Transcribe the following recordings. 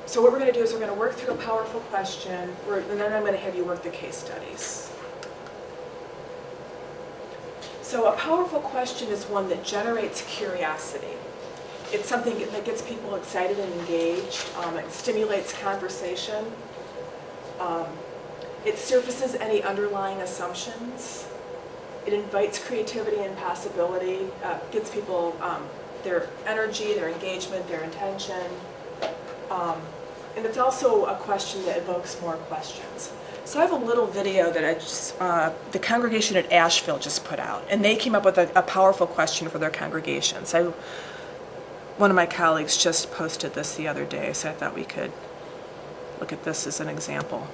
So what we're going to do is we're going to work through a powerful question, and then I'm going to have you work the case studies. So a powerful question is one that generates curiosity. It's something that gets people excited and engaged. It stimulates conversation. It surfaces any underlying assumptions. It invites creativity and possibility, gets people their energy, their engagement, their intention. And it's also a question that evokes more questions. So I have a little video that the congregation at Asheville just put out, and they came up with a powerful question for their congregation. So one of my colleagues just posted this the other day, so I thought we could look at this as an example.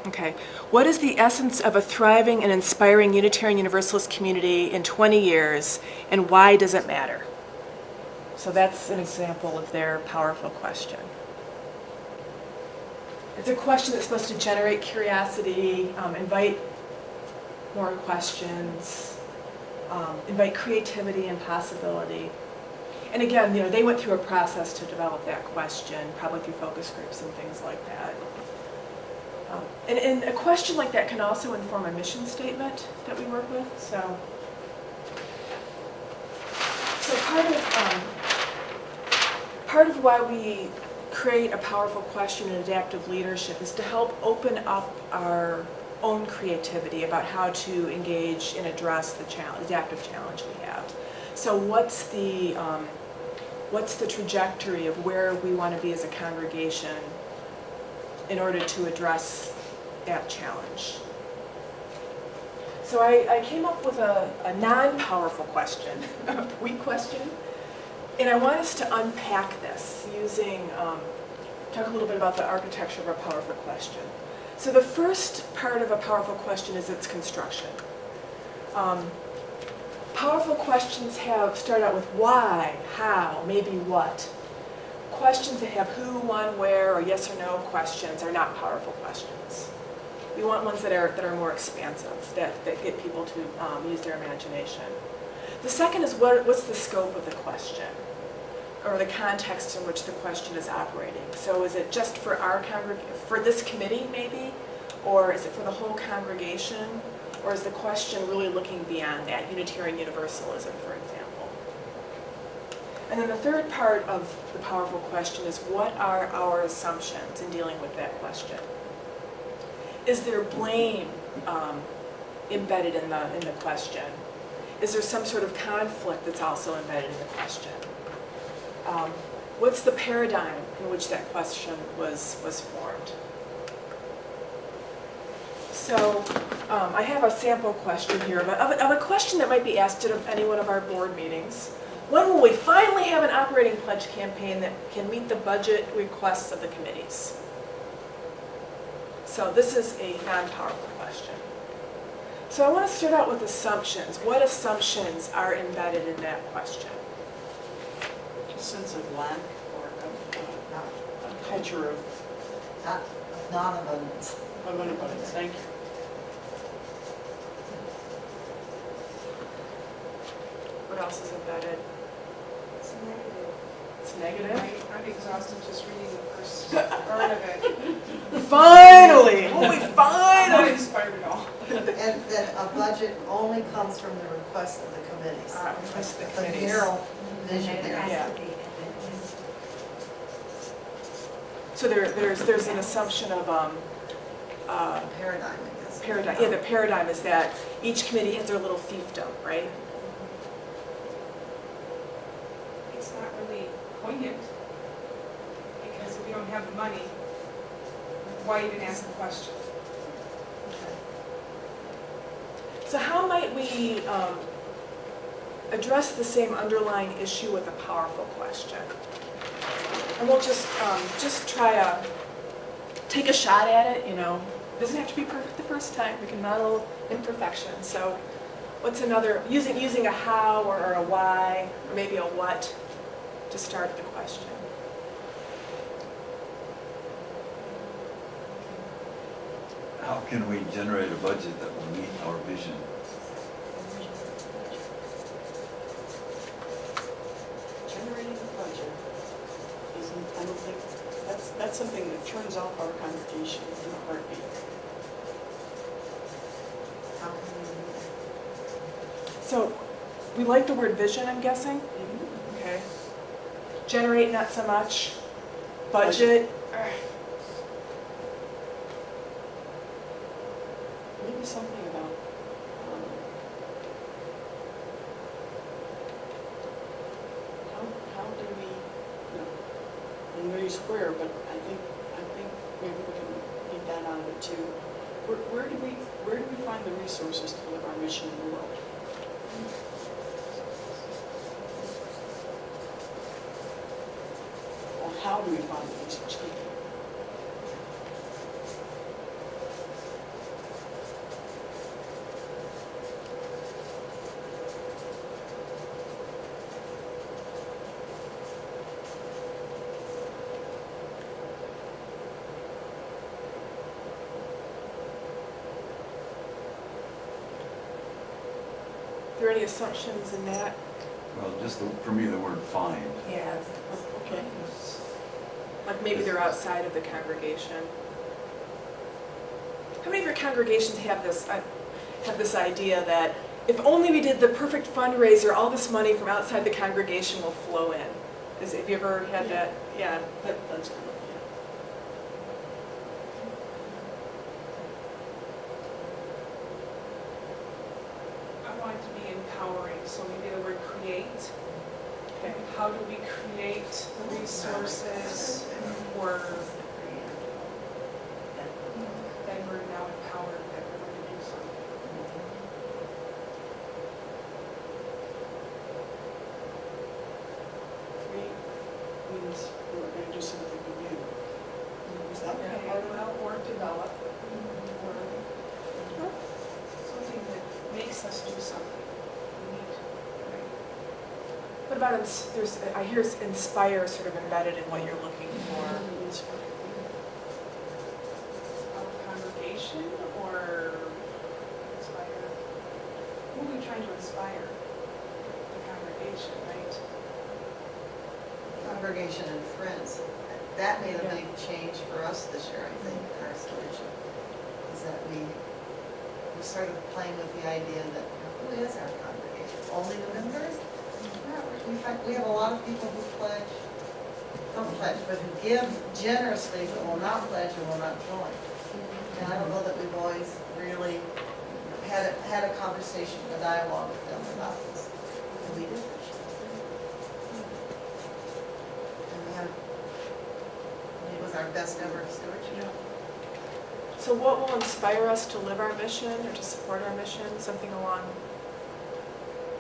Okay, what is the essence of a thriving and inspiring Unitarian Universalist community in 20 years, and why does it matter? So that's an example of their powerful question. It's a question that's supposed to generate curiosity, invite more questions, invite creativity and possibility. And again, they went through a process to develop that question, probably through focus groups and things like that. And a question like that can also inform a mission statement that we work with. So part of why we create a powerful question in adaptive leadership is to help open up our own creativity about how to engage and address the adaptive challenge we have. So what's the trajectory of where we want to be as a congregation in order to address that challenge? So I came up with a non-powerful question, a weak question, and I want us to unpack this using, talk a little bit about the architecture of a powerful question. So the first part of a powerful question is its construction. Powerful questions start out with why, how, maybe what. Questions that have who, when, where, or yes or no questions are not powerful questions. We want ones that are more expansive, that get people to use their imagination. The second is what's the scope of the question, or the context in which the question is operating. So is it just for for this committee maybe, or is it for the whole congregation, or is the question really looking beyond that, Unitarian Universalism, for example? And then the third part of the powerful question is what are our assumptions in dealing with that question? Is there blame embedded in the question? Is there some sort of conflict that's also embedded in the question? What's the paradigm in which that question was formed? So I have a sample question here of a question that might be asked at any one of our board meetings. When will we finally have an operating pledge campaign that can meet the budget requests of the committees? So this is a non-powerful question. So I want to start out with assumptions. What assumptions are embedded in that question? A sense of lack or a culture of non-abundance. abundance. Thank you. What else is embedded? It's negative. It's negative. I'm exhausted just reading the first part of it. Finally! Oh, we I'm not finally! inspired at all. And that a budget only comes from the request of the committees. Request of the The committees. narrow vision there. Yeah. So there's an assumption of Paradigm, I guess. paradigm. Yeah, the paradigm is that each committee has their little fiefdom, right? It's not really poignant, because if you don't have the money, why even ask the question? So how might we address the same underlying issue with a powerful question? And we'll just try to take a shot at it, you know. It doesn't have to be perfect the first time. We can model imperfection. So what's another, using a how or a why, or maybe a what to start the question. How can we generate a budget that will meet our vision? Generating a budget isn't, I don't think, that's something that turns off our congregation in a heartbeat. How can we do that? So we like the word vision, I'm guessing? Okay. Generate, not so much. Budget. Maybe something about, how do we, I know you square, but I think maybe we can leave that out of it too. Where do we find the resources to live our mission in the world? Or how do we find the resources? Are there any assumptions in that? Well, just for me, the word find. Yeah. Okay. Like maybe they're outside of the congregation. How many of your congregations have this idea that if only we did the perfect fundraiser, all this money from outside the congregation will flow in? Have you ever had that? Yeah. That's good, yeah. I want it to be empowering, so maybe the word create. Okay. How do we create the resources or then we're now empowered that we're going to do something? Create means we're going to do something new. Is that Okay, part of it? well, or develop, or something that makes us do something. We need, right? What about, I hear inspire sort of embedded in what you're looking for. Our congregation or inspire? Who are we trying to inspire? The congregation, right? Congregation and friends. That made a big change for us this year, I think, in our stewardship. Is that we started playing with the idea that who is our congregation? Only the members? We have a lot of people who don't pledge, but who give generously, but will not pledge and will not join. And I don't know that we've always really had a conversation, a dialogue with them about this. And we did. And it was our best ever stewardship. So what will inspire us to live our mission or to support our mission? Something along,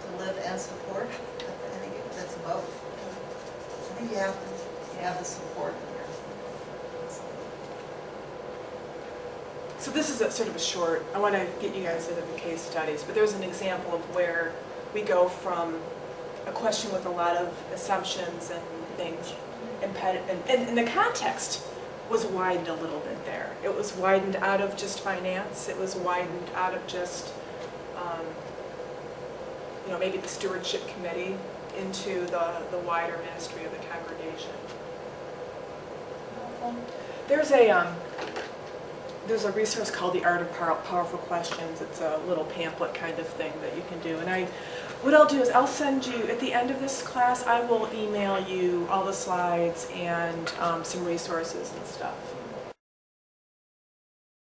To live and support, I think that's both. I think you have the support in there. so this is a sort of a short, I want to get you guys into the case studies, but there's an example of where we go from a question with a lot of assumptions and things, and the context was widened a little bit there. It was widened out of just finance, it was widened out of just, maybe the stewardship committee into the wider ministry of the congregation. There's a resource called The Art of Powerful Questions. It's a little pamphlet kind of thing that you can do. And what I'll do is I'll send you, at the end of this class, I will email you all the slides and some resources and stuff.